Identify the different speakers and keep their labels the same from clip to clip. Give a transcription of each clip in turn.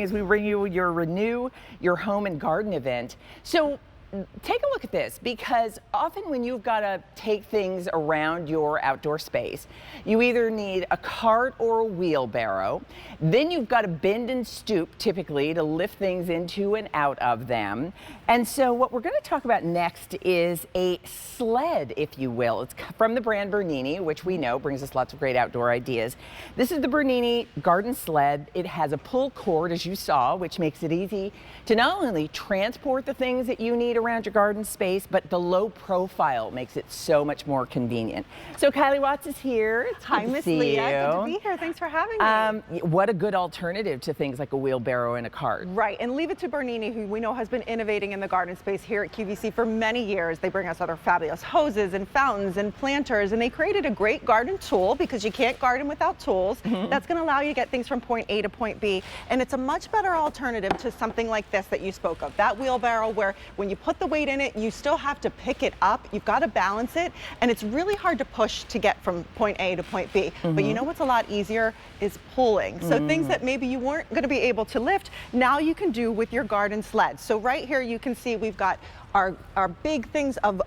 Speaker 1: As we bring you your Renew Your Home and Garden event. So take a look at this, because often when you've got to take things around your outdoor space, you either need a cart or a wheelbarrow. Then you've got to bend and stoop typically to lift things into and out of them. And so what we're going to talk about next is a sled, if you will. It's from the brand Bernini, which we know brings us lots of great outdoor ideas. This is the Bernini garden sled. It has a pull cord, as you saw, which makes it easy to not only transport the things that you need around your garden space, but the low profile makes it so much more convenient. So Kylie Watts is here. It's
Speaker 2: Hi, Miss Leah. Good to be here. Thanks for having me.
Speaker 1: What a good alternative to things like a wheelbarrow and a cart.
Speaker 2: Right, and leave it to Bernini, who we know has been innovating in the garden space here at QVC for many years. They bring us other fabulous hoses and fountains and planters, and they created a great garden tool, because you can't garden without tools. That's going to allow you to get things from point A to point B, and it's a much better alternative to something like this that you spoke of, that wheelbarrow, where when you put the weight in it, you still have to pick it up. You've got to balance it, and it's really hard to push to get from point A to point B. But you know what's a lot easier is pulling. So things that maybe you weren't going to be able to lift, now you can do with your garden sled. So right here you can see we've got our big things of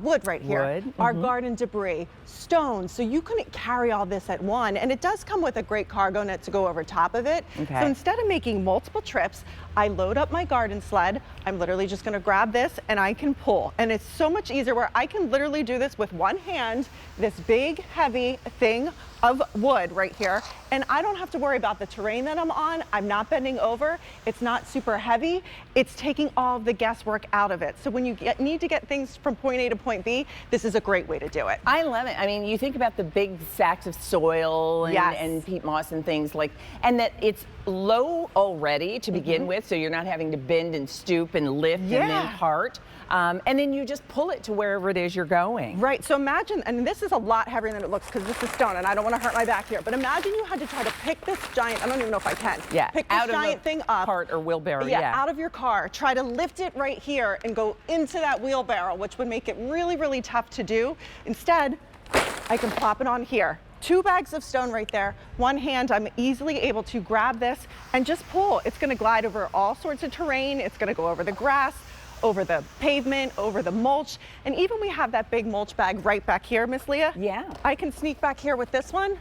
Speaker 2: wood right here, our garden debris, stones, so you couldn't carry all this at one, and it does come with a great cargo net to go over top of it. So instead of making multiple trips, I load up my garden sled. I'm literally just going to grab this and I can pull, and it's so much easier where I can literally do this with one hand, this big heavy thing of wood right here, and I don't have to worry about the terrain that I'm on. I'm not bending over. It's not super heavy. It's taking all of the guesswork out of it. So when you need to get things from point A to point B, this is a great way to do it.
Speaker 1: I love it. I mean, you think about the big sacks of soil and peat moss and things like, and that it's low already to begin with, so you're not having to bend and stoop and lift and then cart. And then you just pull it to wherever it is you're going.
Speaker 2: Right, so imagine, and this is a lot heavier than it looks because this is stone and I don't want to hurt my back here, but imagine you had to try to pick this giant, I don't even know if I can, pick this giant thing up.
Speaker 1: Cart or wheelbarrow,
Speaker 2: out of your car, try to lift it right here and go into that wheelbarrow, which would make it really, really tough to do. Instead, I can plop it on here. 2 bags of stone right there. One hand, I'm easily able to grab this and just pull. It's going to glide over all sorts of terrain. It's going to go over the grass, over the pavement, over the mulch, and even we have that big mulch bag right back here, Miss Leah. I can sneak back here with this one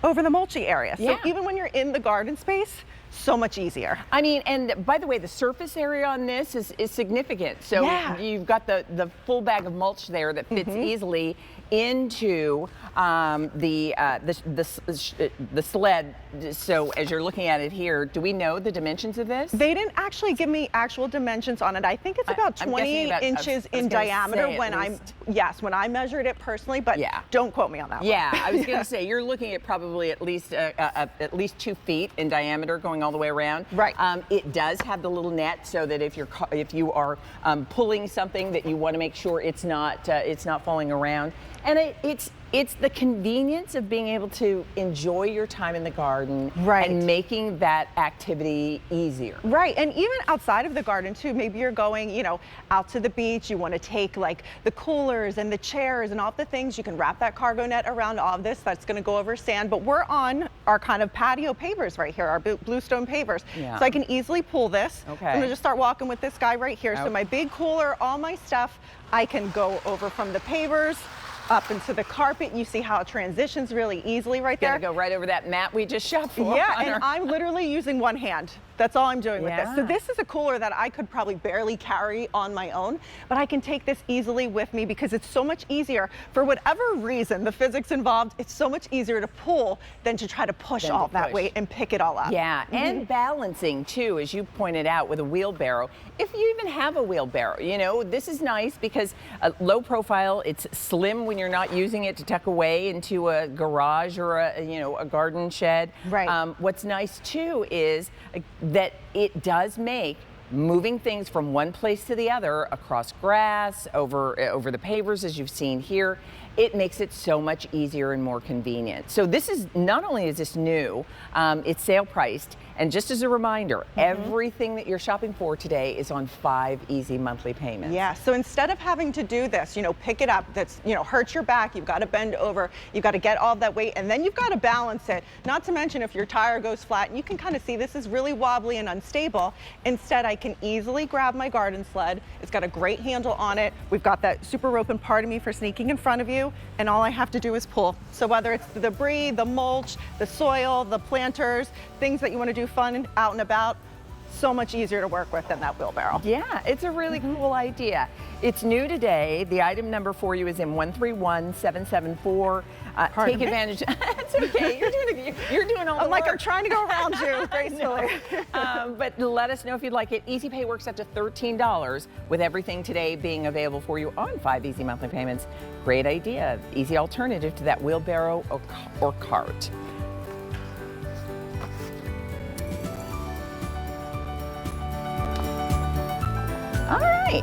Speaker 2: over the mulchy area. So even when you're in the garden space, so much easier.
Speaker 1: I mean, and by the way, the surface area on this is significant. So you've got the full bag of mulch there that fits easily into the sled. So as you're looking at it here, do we know the dimensions of this?
Speaker 2: They didn't actually give me actual dimensions on it. I think it's about 28 inches in diameter when I measured it personally, but don't quote me on that one.
Speaker 1: I was going to say, you're looking at probably at least 2 feet in diameter going all the way around. It does have the little net, so that if you are pulling something, that you want to make sure it's not falling around. And it's the convenience of being able to enjoy your time in the garden and making that activity easier.
Speaker 2: And even outside of the garden too, maybe you're going, out to the beach, you want to take like the coolers and the chairs and all the things, you can wrap that cargo net around all of this. That's going to go over sand, but we're on our kind of patio pavers right here, our bluestone pavers. So I can easily pull this. I'm going to just start walking with this guy right here. So my big cooler, all my stuff, I can go over from the pavers up into the carpet. You see how it transitions really easily right there.
Speaker 1: Gonna go right over that mat we just shopped for.
Speaker 2: And I'm literally using one hand. That's all I'm doing with this. So this is a cooler that I could probably barely carry on my own, but I can take this easily with me because it's so much easier. For whatever reason, the physics involved, it's so much easier to pull than to try to push all that weight and pick it all up.
Speaker 1: And balancing too, as you pointed out with a wheelbarrow. If you even have a wheelbarrow, this is nice because low profile, it's slim when you're not using it to tuck away into a garage or a garden shed. What's nice too is that it does make moving things from one place to the other, across grass, over the pavers, as you've seen here, it makes it so much easier and more convenient. So this is, not only is this new, it's sale priced. And just as a reminder, everything that you're shopping for today is on 5 easy monthly payments.
Speaker 2: Yeah, so instead of having to do this, pick it up, that's, hurts your back, you've got to bend over, you've got to get all that weight, and then you've got to balance it. Not to mention if your tire goes flat, and you can kind of see this is really wobbly and unstable. Instead, I can easily grab my garden sled. It's got a great handle on it. We've got that super rope and part of me for sneaking in front of you, and all I have to do is pull. So whether it's the debris, the mulch, the soil, the planters, things that you want to do fun and out and about, so much easier to work with than that wheelbarrow.
Speaker 1: Yeah, it's a really cool idea. It's new today. The item number for you is in 131774. Take advantage. It's okay. You're doing all the work.
Speaker 2: I'm trying to go around you gracefully.
Speaker 1: But let us know if you'd like it. Easy Pay works up to $13 with everything today being available for you on 5 easy monthly payments. Great idea. Easy alternative to that wheelbarrow or cart. All right.